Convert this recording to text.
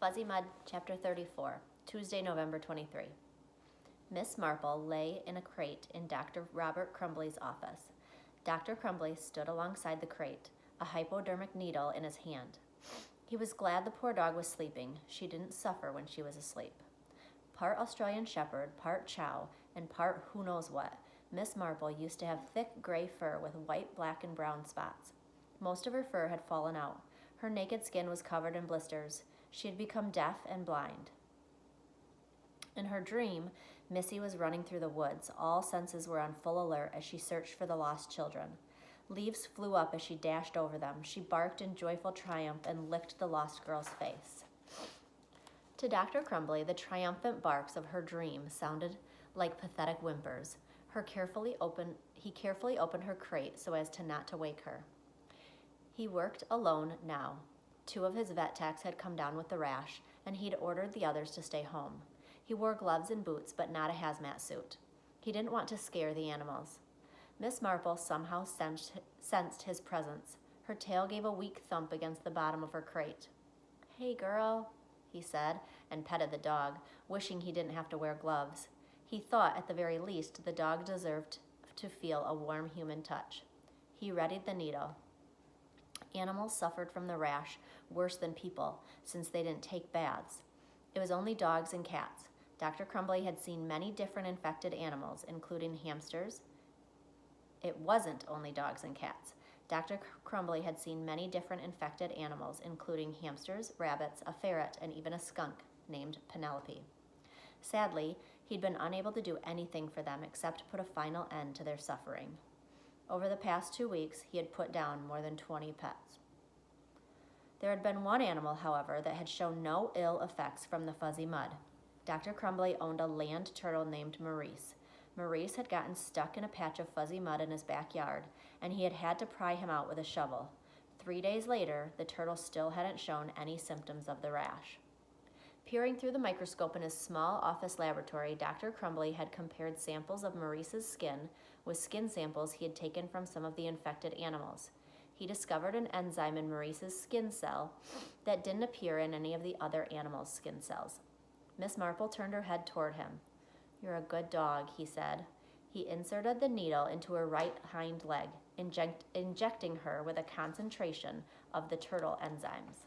Fuzzy Mud, Chapter 34, Tuesday, November 23. Miss Marple lay in a crate in Dr. Robert Crumbly's office. Dr. Crumbly stood alongside the crate, a hypodermic needle in his hand. He was glad the poor dog was sleeping. She didn't suffer when she was asleep. Part Australian Shepherd, part Chow, and part who knows what, Miss Marple used to have thick gray fur with white, black, and brown spots. Most of her fur had fallen out. Her naked skin was covered in blisters. She had become deaf and blind. In her dream, Missy was running through the woods. All senses were on full alert as she searched for the lost children. Leaves flew up as she dashed over them. She barked in joyful triumph and licked the lost girl's face. To Dr. Crumbly, the triumphant barks of her dream sounded like pathetic whimpers. He carefully opened her crate so as not to wake her. He worked alone now. 2 of his vet techs had come down with the rash, and he'd ordered the others to stay home. He wore gloves and boots, but not a hazmat suit. He didn't want to scare the animals. Miss Marple somehow sensed his presence. Her tail gave a weak thump against the bottom of her crate. "Hey, girl," he said, and petted the dog, wishing he didn't have to wear gloves. He thought, at the very least, the dog deserved to feel a warm human touch. He readied the needle. Animals suffered from the rash worse than people, since they didn't take baths. It was only dogs and cats. Dr. Crumbly had seen many different infected animals, including hamsters. It wasn't only dogs and cats. Dr. Crumbly had seen many different infected animals, including hamsters, rabbits, a ferret, and even a skunk named Penelope. Sadly, he'd been unable to do anything for them except put a final end to their suffering. Over the past 2 weeks, he had put down more than 20 pets. There had been one animal, however, that had shown no ill effects from the fuzzy mud. Dr. Crumbly owned a land turtle named Maurice. Maurice had gotten stuck in a patch of fuzzy mud in his backyard, and he had had to pry him out with a shovel. 3 days later, the turtle still hadn't shown any symptoms of the rash. Peering through the microscope in his small office laboratory, Dr. Crumbly had compared samples of Maurice's skin with skin samples he had taken from some of the infected animals. He discovered an enzyme in Maurice's skin cell that didn't appear in any of the other animals' skin cells. Miss Marple turned her head toward him. "You're a good dog," he said. He inserted the needle into her right hind leg, injecting her with a concentration of the turtle enzymes.